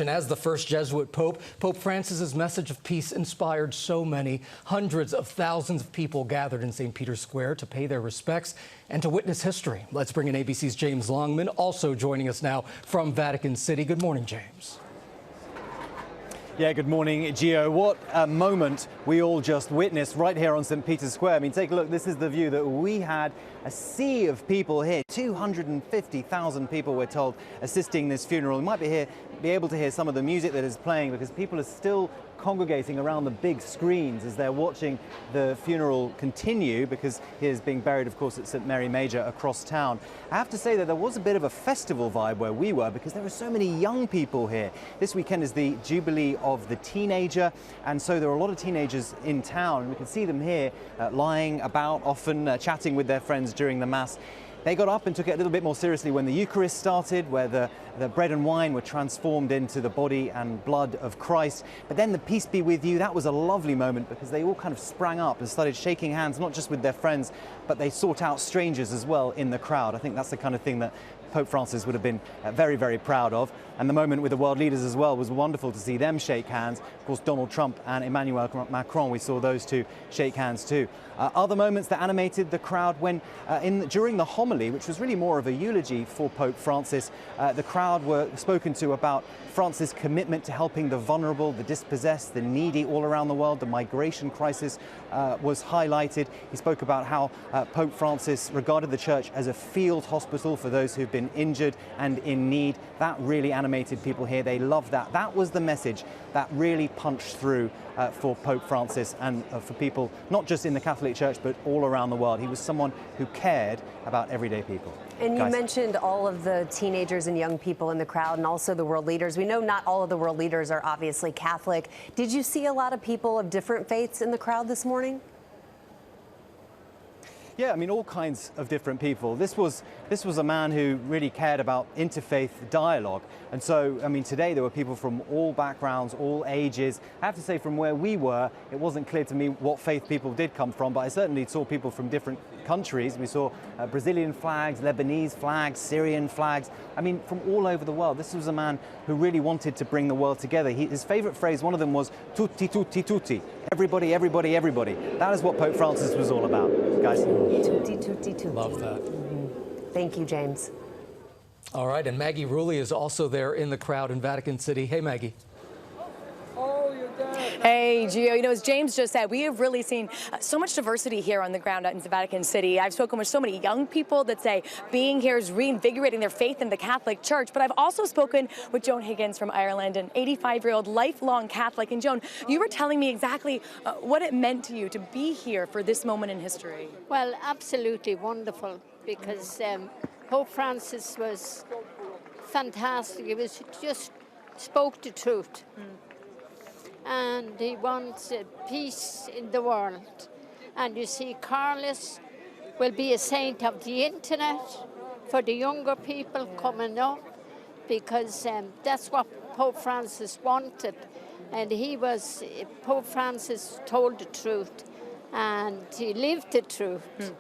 And as the first Jesuit Pope, Pope Francis's message of peace inspired so many. Hundreds of thousands of people gathered in St. Peter's Square to pay their respects and to witness history. Let's bring in ABC's James Longman, also joining us now from Vatican City. Good morning, James. Yeah, good morning, Gio. What a moment we all just witnessed right here on St. Peter's Square. I mean, take a look. This is the view that we had. A sea of people here, 250,000 people, we're told, assisting this funeral. You might be able to hear some of the music that is playing because people are still congregating around the big screens as they're watching the funeral continue, because he is being buried, of course, at St. Mary Major across town. I have to say that there was a bit of a festival vibe where we were, because there were so many young people here. This weekend is the Jubilee of the Teenager, and so there are a lot of teenagers in town, and we can see them here lying about, often chatting with their friends during the Mass. They got up and took it a little bit more seriously when the Eucharist started, where the bread and wine were transformed into the body and blood of Christ. But then the Peace Be With You, that was a lovely moment, because they all kind of sprang up and started shaking hands, not just with their friends, but they sought out strangers as well in the crowd. I think that's the kind of thing that Pope Francis would have been very, very proud of. And the moment with the world leaders as well was wonderful to see them shake hands. Of course, Donald Trump and Emmanuel Macron, we saw those two shake hands too. Other moments that animated the crowd when during the homily, which was really more of a eulogy for Pope Francis, the crowd were spoken to about Francis' commitment to helping the vulnerable, the dispossessed, the needy all around the world. The migration crisis was highlighted. He spoke about how Pope Francis regarded the church as a field hospital for those who've been injured and in need. That really animated people here. They loved that. That was the message that really punched through for Pope Francis and for people, not just in the Catholic Church, but all around the world. He was someone who cared about everyday people. And you mentioned all of the teenagers and young people in the crowd, and also the world leaders. We know not all of the world leaders are obviously Catholic. Did you see a lot of people of different faiths in the crowd this morning? Yeah, I mean, all kinds of different people. This was a man who really cared about interfaith dialogue. And so, I mean, today there were people from all backgrounds, all ages. I have to say, from where we were, it wasn't clear to me what faith people did come from, but I certainly saw people from different countries. We saw Brazilian flags, Lebanese flags, Syrian flags. I mean, from all over the world. This was a man who really wanted to bring the world together. His favorite phrase, one of them was tutti, tutti, tutti. Everybody, everybody, everybody. That is what Pope Francis was all about, guys. Tutti, tutti, tutti. Love that. Thank you, James. All right, and Maggie Rulli is also there in the crowd in Vatican City. Hey, Maggie. Hey, Gio. You know, as James just said, we have really seen so much diversity here on the ground out in Vatican City. I've spoken with so many young people that say being here is reinvigorating their faith in the Catholic Church. But I've also spoken with Joan Higgins from Ireland, an 85-year-old lifelong Catholic. And Joan, you were telling me exactly what it meant to you to be here for this moment in history. Well, absolutely wonderful, because Pope Francis was fantastic. He was just spoke the truth. And he wants peace in the world. And you see, Carlos will be a saint of the internet for the younger people coming up, because that's what Pope Francis wanted. And Pope Francis told the truth, and he lived the truth.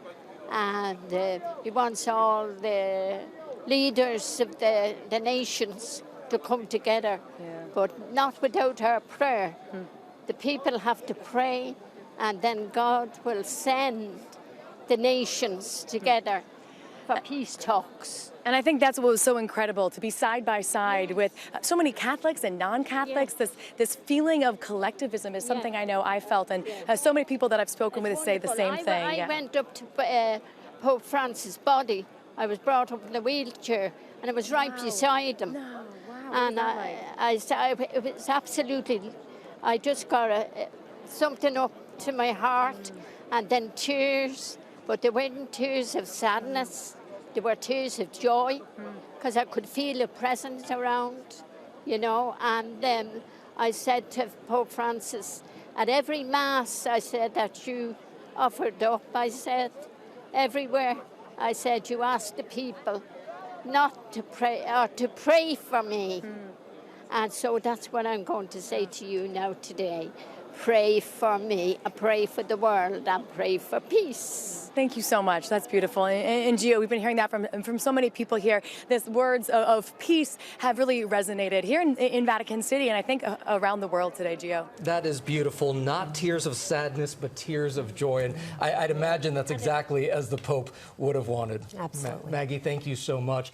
And he wants all the leaders of the nations to come together, but not without our prayer. The people have to pray, and then God will send the nations together for peace talks. And I think that's what was so incredible, to be side by side with so many Catholics and non-Catholics. This feeling of collectivism is something I know I felt, and so many people that I've spoken with say the same thing. I went up to Pope Francis' body. I was brought up in a wheelchair, and I was right beside him. And it was absolutely, I just got something up to my heart, and then tears, but they weren't tears of sadness, they were tears of joy, because I could feel a presence around, you know. And then I said to Pope Francis, at every Mass, I said, that you offered up, I said, everywhere, I said, you asked the people not to pray, or to pray for me. And so that's what I'm going to say to you now today. pray for me, pray for the world, and pray for peace. Thank you so much. That's beautiful. And Gio, we've been hearing that from so many people here. These words of peace have really resonated here in Vatican City and I think around the world today, Gio. That is beautiful. Not tears of sadness, but tears of joy. And I'd imagine that's exactly as the Pope would have wanted. Absolutely. Maggie, thank you so much.